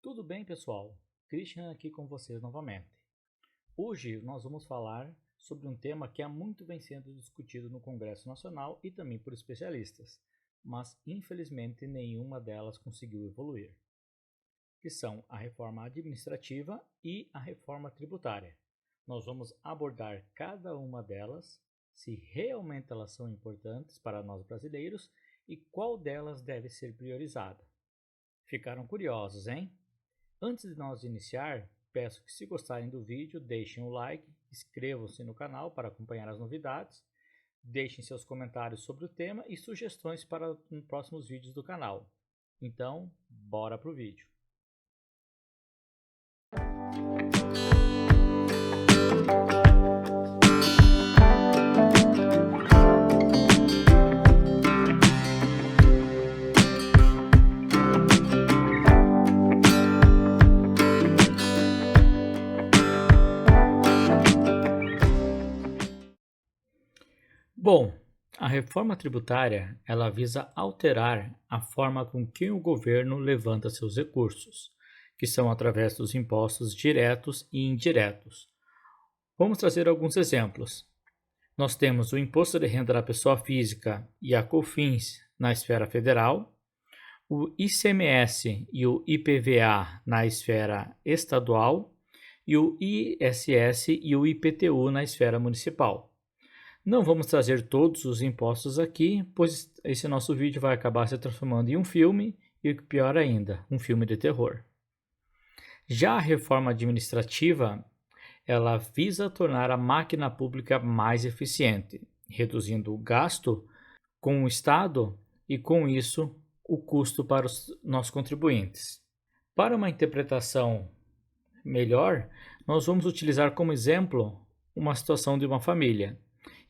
Tudo bem, pessoal? Christian aqui com vocês novamente. Hoje nós vamos falar sobre um tema que muito vem sendo discutido no Congresso Nacional e também por especialistas, mas infelizmente nenhuma delas conseguiu evoluir, que são a reforma administrativa e a reforma tributária. Nós vamos abordar cada uma delas, se realmente elas são importantes para nós brasileiros e qual delas deve ser priorizada. Ficaram curiosos, hein? Antes de nós iniciar, peço que se gostarem do vídeo, deixem o like, inscrevam-se no canal para acompanhar as novidades, deixem seus comentários sobre o tema e sugestões para os próximos vídeos do canal. Então, bora pro vídeo. Bom, a reforma tributária ela visa alterar a forma com que o governo levanta seus recursos, que são através dos impostos diretos e indiretos. Vamos trazer alguns exemplos. Nós temos o Imposto de Renda da Pessoa Física e a COFINS na esfera federal, o ICMS e o IPVA na esfera estadual e o ISS e o IPTU na esfera municipal. Não vamos trazer todos os impostos aqui, pois esse nosso vídeo vai acabar se transformando em um filme e, pior ainda, um filme de terror. Já a reforma administrativa, ela visa tornar a máquina pública mais eficiente, reduzindo o gasto com o Estado e, com isso, o custo para os nossos contribuintes. Para uma interpretação melhor, nós vamos utilizar como exemplo uma situação de uma família.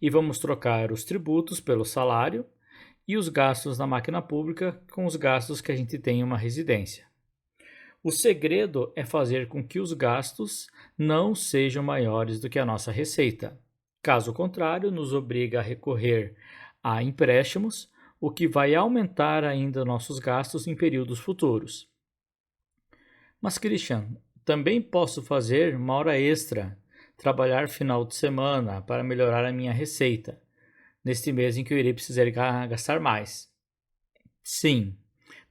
E vamos trocar os tributos pelo salário e os gastos na máquina pública com os gastos que a gente tem em uma residência. O segredo é fazer com que os gastos não sejam maiores do que a nossa receita. Caso contrário, nos obriga a recorrer a empréstimos, o que vai aumentar ainda nossos gastos em períodos futuros. Mas, Christian, também posso fazer uma hora extra, trabalhar final de semana para melhorar a minha receita, neste mês em que eu irei precisar gastar mais. Sim,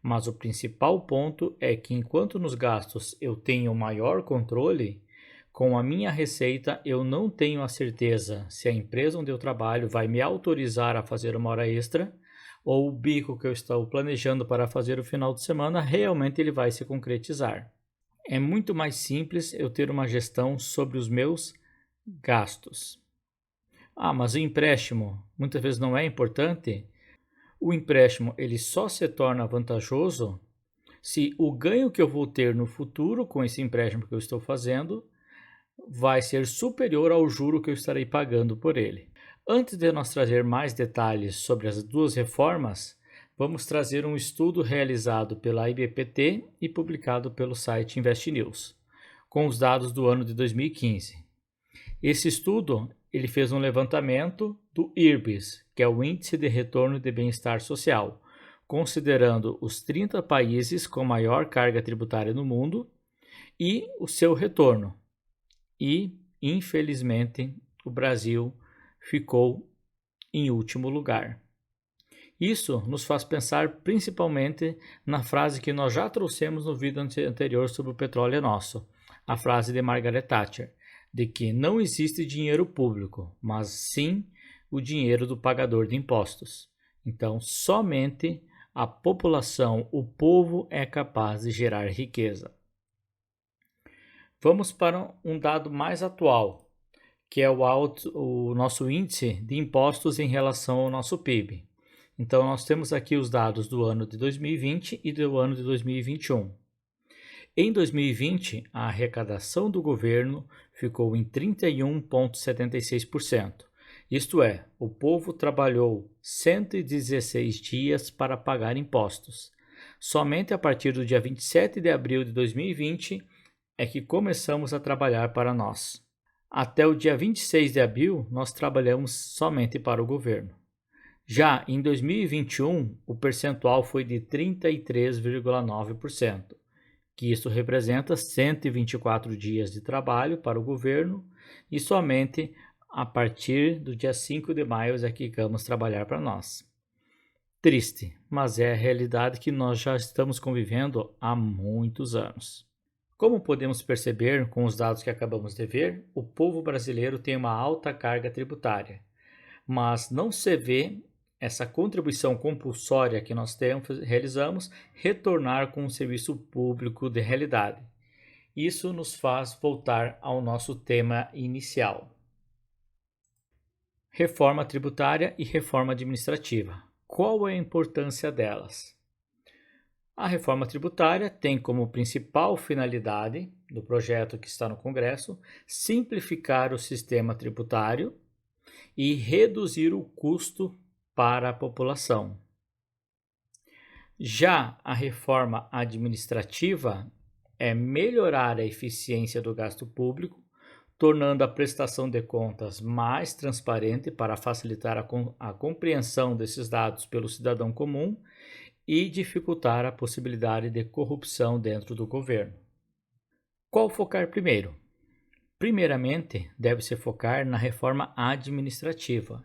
mas o principal ponto é que enquanto nos gastos eu tenho maior controle, com a minha receita eu não tenho a certeza se a empresa onde eu trabalho vai me autorizar a fazer uma hora extra ou o bico que eu estou planejando para fazer o final de semana realmente ele vai se concretizar. É muito mais simples eu ter uma gestão sobre os meus gastos. Mas o empréstimo muitas vezes não é importante? O empréstimo ele só se torna vantajoso se o ganho que eu vou ter no futuro com esse empréstimo que eu estou fazendo vai ser superior ao juro que eu estarei pagando por ele. Antes de nós trazer mais detalhes sobre as duas reformas, vamos trazer um estudo realizado pela IBPT e publicado pelo site InvestNews, com os dados do ano de 2015. Esse estudo ele fez um levantamento do IRBIS, que é o Índice de Retorno de Bem-Estar Social, considerando os 30 países com maior carga tributária no mundo e o seu retorno. E, infelizmente, o Brasil ficou em último lugar. Isso nos faz pensar principalmente na frase que nós já trouxemos no vídeo anterior sobre o petróleo é nosso, a frase de Margaret Thatcher, de que não existe dinheiro público, mas sim o dinheiro do pagador de impostos. Então, somente a população, o povo é capaz de gerar riqueza. Vamos para um dado mais atual, que é o nosso índice de impostos em relação ao nosso PIB. Então, nós temos aqui os dados do ano de 2020 e do ano de 2021. Em 2020, a arrecadação do governo ficou em 31,76%. Isto é, o povo trabalhou 116 dias para pagar impostos. Somente a partir do dia 27 de abril de 2020 é que começamos a trabalhar para nós. Até o dia 26 de abril, nós trabalhamos somente para o governo. Já em 2021, o percentual foi de 33,9%. que isso representa 124 dias de trabalho para o governo e somente a partir do dia 5 de maio é que vamos trabalhar para nós. Triste, mas é a realidade que nós já estamos convivendo há muitos anos. Como podemos perceber com os dados que acabamos de ver, o povo brasileiro tem uma alta carga tributária, mas não se vê essa contribuição compulsória que nós realizamos retornar com um serviço público de realidade. Isso nos faz voltar ao nosso tema inicial. Reforma tributária e reforma administrativa. Qual é a importância delas? A reforma tributária tem como principal finalidade do projeto que está no Congresso simplificar o sistema tributário e reduzir o custo para a população. Já a reforma administrativa é melhorar a eficiência do gasto público, tornando a prestação de contas mais transparente para facilitar a compreensão desses dados pelo cidadão comum e dificultar a possibilidade de corrupção dentro do governo. Qual focar primeiro? Primeiramente, deve-se focar na reforma administrativa,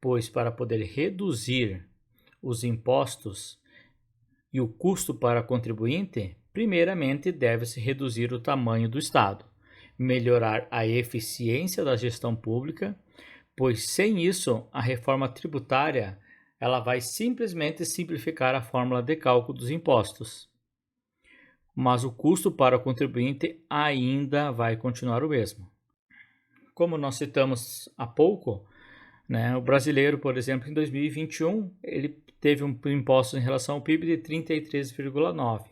pois para poder reduzir os impostos e o custo para o contribuinte, primeiramente deve-se reduzir o tamanho do Estado, melhorar a eficiência da gestão pública, pois sem isso a reforma tributária ela vai simplesmente simplificar a fórmula de cálculo dos impostos. Mas o custo para o contribuinte ainda vai continuar o mesmo. Como nós citamos há pouco, o brasileiro, por exemplo, em 2021, ele teve um imposto em relação ao PIB de 33,9%,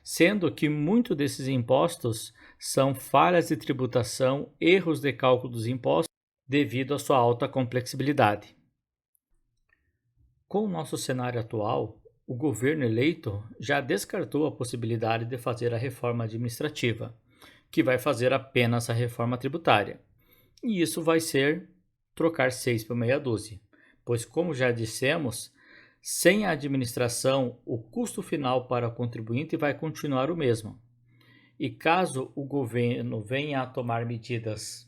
sendo que muitos desses impostos são falhas de tributação, erros de cálculo dos impostos devido à sua alta complexibilidade. Com o nosso cenário atual, o governo eleito já descartou a possibilidade de fazer a reforma administrativa, que vai fazer apenas a reforma tributária. E isso vai ser trocar 6 por meia dúzia, pois, como já dissemos, sem a administração, o custo final para o contribuinte vai continuar o mesmo. E caso o governo venha a tomar medidas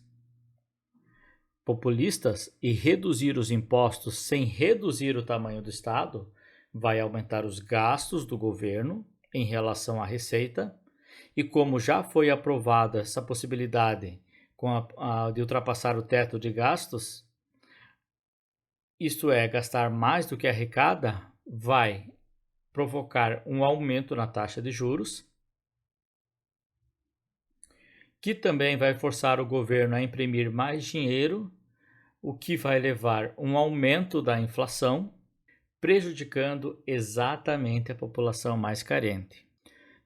populistas e reduzir os impostos sem reduzir o tamanho do Estado, vai aumentar os gastos do governo em relação à receita, e como já foi aprovada essa possibilidade de ultrapassar o teto de gastos, isto é, gastar mais do que arrecada, vai provocar um aumento na taxa de juros, que também vai forçar o governo a imprimir mais dinheiro, o que vai levar um aumento da inflação, prejudicando exatamente a população mais carente.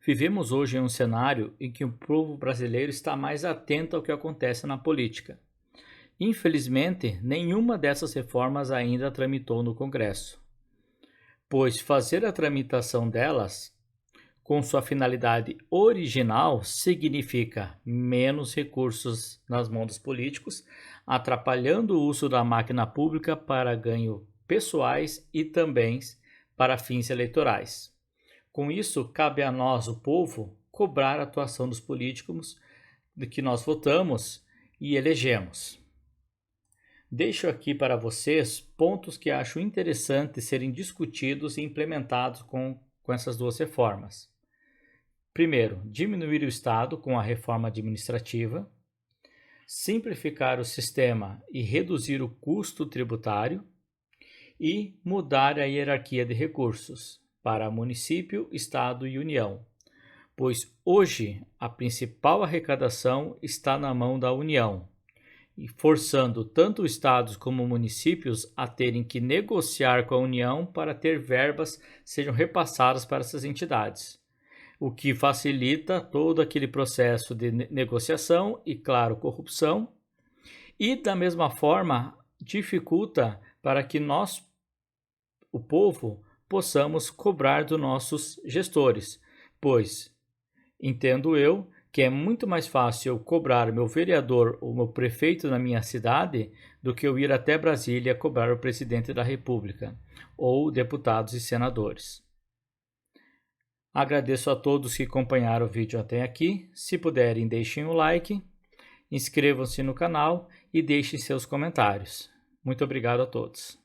Vivemos hoje em um cenário em que o povo brasileiro está mais atento ao que acontece na política. Infelizmente, nenhuma dessas reformas ainda tramitou no Congresso, pois fazer a tramitação delas com sua finalidade original significa menos recursos nas mãos dos políticos, atrapalhando o uso da máquina pública para ganho pessoais e também para fins eleitorais. Com isso, cabe a nós, o povo, cobrar a atuação dos políticos de que nós votamos e elegemos. Deixo aqui para vocês pontos que acho interessantes serem discutidos e implementados com essas duas reformas. Primeiro, diminuir o Estado com a reforma administrativa, simplificar o sistema e reduzir o custo tributário e mudar a hierarquia de recursos para município, Estado e União, pois hoje a principal arrecadação está na mão da União, e forçando tanto estados como municípios a terem que negociar com a União para ter verbas sejam repassadas para essas entidades, o que facilita todo aquele processo de negociação e, claro, corrupção, e da mesma forma dificulta para que nós, o povo, possamos cobrar dos nossos gestores, pois entendo eu que é muito mais fácil eu cobrar meu vereador ou meu prefeito na minha cidade do que eu ir até Brasília cobrar o presidente da República ou deputados e senadores. Agradeço a todos que acompanharam o vídeo até aqui. Se puderem, deixem o like, inscrevam-se no canal e deixem seus comentários. Muito obrigado a todos.